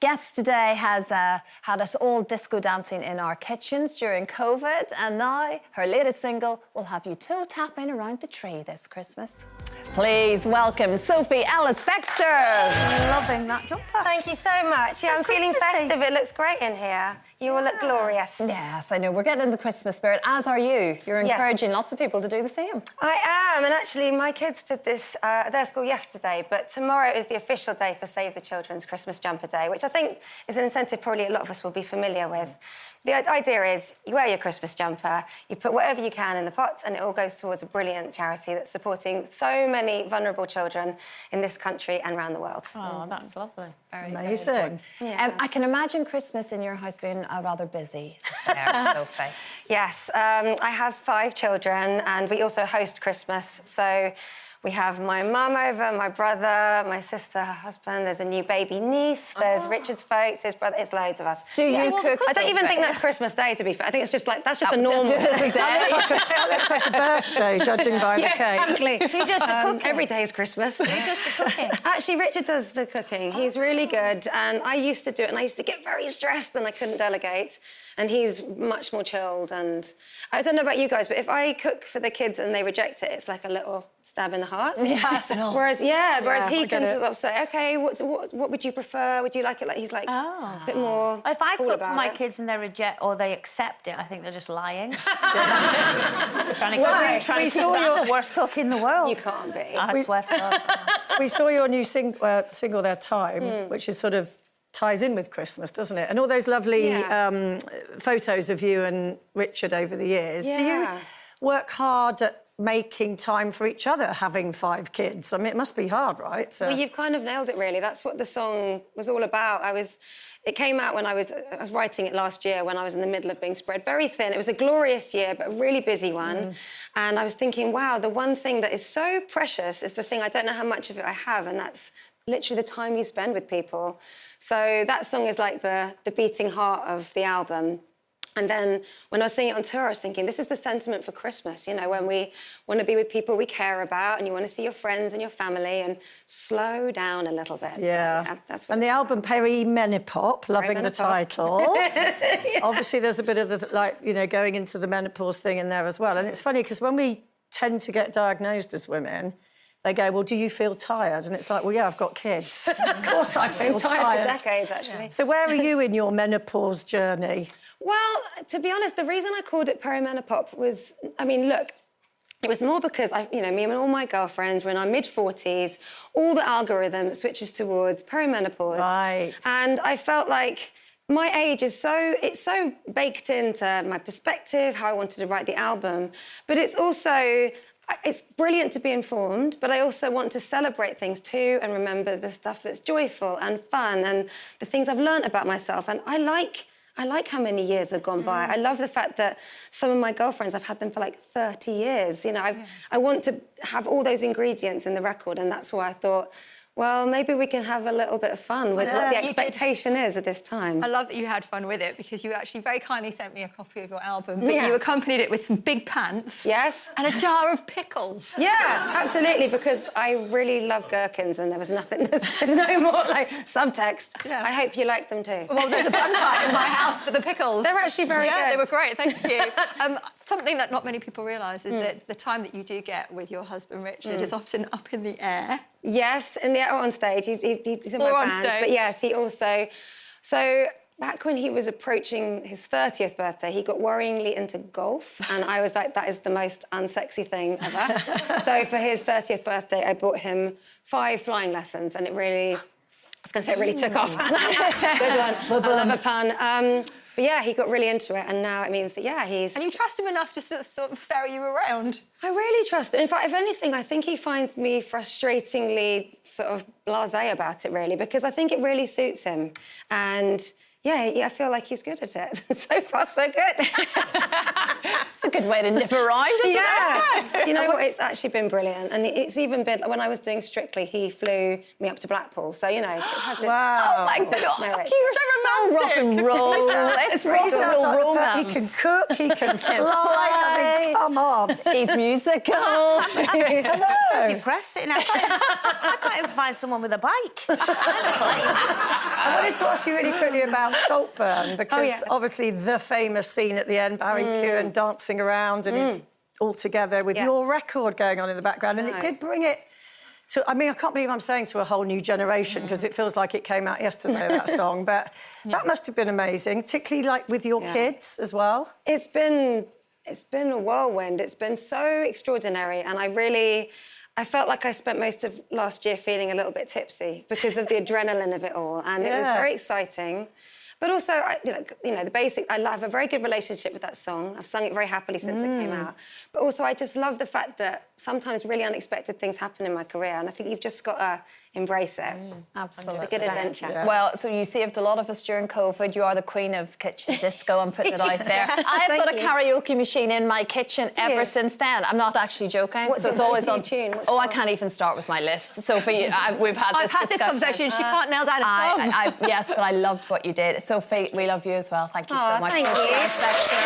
Guest today has had us all disco dancing in our kitchens during COVID, and now her latest single will have you toe-tapping around the tree this Christmas. Please welcome Sophie Ellis-Bextor. Loving that jumper. Thank you so much. Yeah, I'm feeling festive. It looks great in here. You all look glorious. Yes, I know. We're getting in the Christmas spirit, as are you. You're encouraging lots of people to do the same. I am, and actually my kids did this at their school yesterday, but tomorrow is the official day for Save the Children's Christmas Jumper Day, which I think is an incentive probably a lot of us will be familiar with. The idea is you wear your Christmas jumper, you put whatever you can in the pot, and it all goes towards a brilliant charity that's supporting so many vulnerable children in this country and around the world. Oh, that's lovely. Very amazing. Yeah. I can imagine Christmas in your house being rather busy. Sophie. Yes, I have 5 children, and we also host Christmas, so we have my mum over, my brother, my sister, her husband. There's a new baby niece. There's Richard's folks, his brother. It's loads of us. Do you cook? I don't even think that's Christmas Day, to be fair. I think it's just like that's just a normal day. That looks like a birthday, judging by the cake. Exactly. Who does the cooking? Every day is Christmas. Who does the cooking? Actually, Richard does the cooking. He's really good, and I used to do it, and I used to get very stressed, and I couldn't delegate. And he's much more chilled. And I don't know about you guys, but if I cook for the kids and they reject it, it's like a little stab in the heart. Personal. Whereas he can sort of say, okay, what would you prefer? Would you like it? Like he's like a bit more. If I cool cook for my it. kids and they reject or they accept it, I think they're just lying. trying to keep the worst cook in the world. You can't be. I swear to God. We saw your new single there, Time, which is sort of ties in with Christmas, doesn't it? And all those lovely photos of you and Richard over the years. Yeah. Do you work hard at making time for each other, having 5 kids? I mean, it must be hard, right? So... Well, you've kind of nailed it, really. That's what the song was all about. It came out when I was writing it last year, when I was in the middle of being spread very thin. It was a glorious year, but a really busy one. And I was thinking, wow, the one thing that is so precious is the thing I don't know how much of it I have, and that's literally the time you spend with people. So that song is like the beating heart of the album. And then when I was singing it on tour, I was thinking, this is the sentiment for Christmas, you know, when we want to be with people we care about and you want to see your friends and your family and slow down a little bit. Yeah. So, that's what and the album Perimenopause, loving the title. Obviously, there's a bit of the, like, you know, going into the menopause thing in there as well. And it's funny because when we tend to get diagnosed as women, they go, well, do you feel tired? And it's like, well, yeah, I've got kids. Of course I feel tired. For decades, actually. Yeah. So where are you in your menopause journey? Well, to be honest, the reason I called it perimenopause was, I mean, look, it was more because, me and all my girlfriends were in our mid-40s, all the algorithm switches towards perimenopause. Right. And I felt like my age is it's so baked into my perspective, how I wanted to write the album, but it's also... It's brilliant to be informed, but I also want to celebrate things too and remember the stuff that's joyful and fun and the things I've learnt about myself. And I like how many years have gone by. I love the fact that some of my girlfriends, I've had them for like 30 years. You know, I want to have all those ingredients in the record, and that's why I thought, well, maybe we can have a little bit of fun with what the expectation is at this time. I love that you had fun with it, because you actually very kindly sent me a copy of your album, but you accompanied it with some big pants. Yes. And a jar of pickles. Yeah, absolutely, because I really love gherkins and there was nothing, there's no more, like, subtext. Yeah. I hope you like them too. Well, there's a bonfire in my house for the pickles. They're actually very good. Yeah, they were great, thank you. Something that not many people realise is that the time that you do get with your husband, Richard, is often up in the air. Yes, or on stage. He's in my band. Stage. But yes, he also... So back when he was approaching his 30th birthday, he got worryingly into golf. And I was like, that is the most unsexy thing ever. So for his 30th birthday, I bought him 5 flying lessons, and it really... I was going to say it really took off. Good one. I love a pun. But yeah, he got really into it, and now it means that, he's... And you trust him enough to sort of ferry you around? I really trust him. In fact, if anything, I think he finds me frustratingly sort of blasé about it, really, because I think it really suits him. And... yeah, I feel like he's good at it. So far, so good. It's a good way to nip a ride, isn't it? You know what? It's actually been brilliant. And it's even been... When I was doing Strictly, he flew me up to Blackpool. So, you know, it has its... Wow. Oh, my God. You're so rock and roll. It's rock and roll romance. He can cook, he can fly. I mean, come on. He's musical. I'm so depressed sitting out. I can't even find someone with a bike. I wanted to ask you really quickly about Saltburn, because obviously the famous scene at the end, Barry Keoghan dancing around and he's all together with your record going on in the background, and it did bring it to, I mean, I can't believe I'm saying to a whole new generation, because it feels like it came out yesterday, that song, but that must have been amazing, particularly like with your kids as well. It's been a whirlwind. It's been so extraordinary, and I felt like I spent most of last year feeling a little bit tipsy because of the adrenaline of it all, and it was very exciting. But also, you know, the basic. I have a very good relationship with that song. I've sung it very happily since it came out. But also, I just love the fact that sometimes really unexpected things happen in my career, and I think you've just got to embrace it. Absolutely. It's a good adventure. Yeah. Well, so you saved a lot of us during COVID. You are the queen of kitchen disco. I'm putting it out there. I have got a karaoke machine in my kitchen ever since then. I'm not actually joking. What's it's always on tune? I can't even start with my list. Sophie, we've had I've had this conversation. She can't nail down a song. Yes, but I loved what you did. Sophie, we love you as well. Thank you so much. Thank you.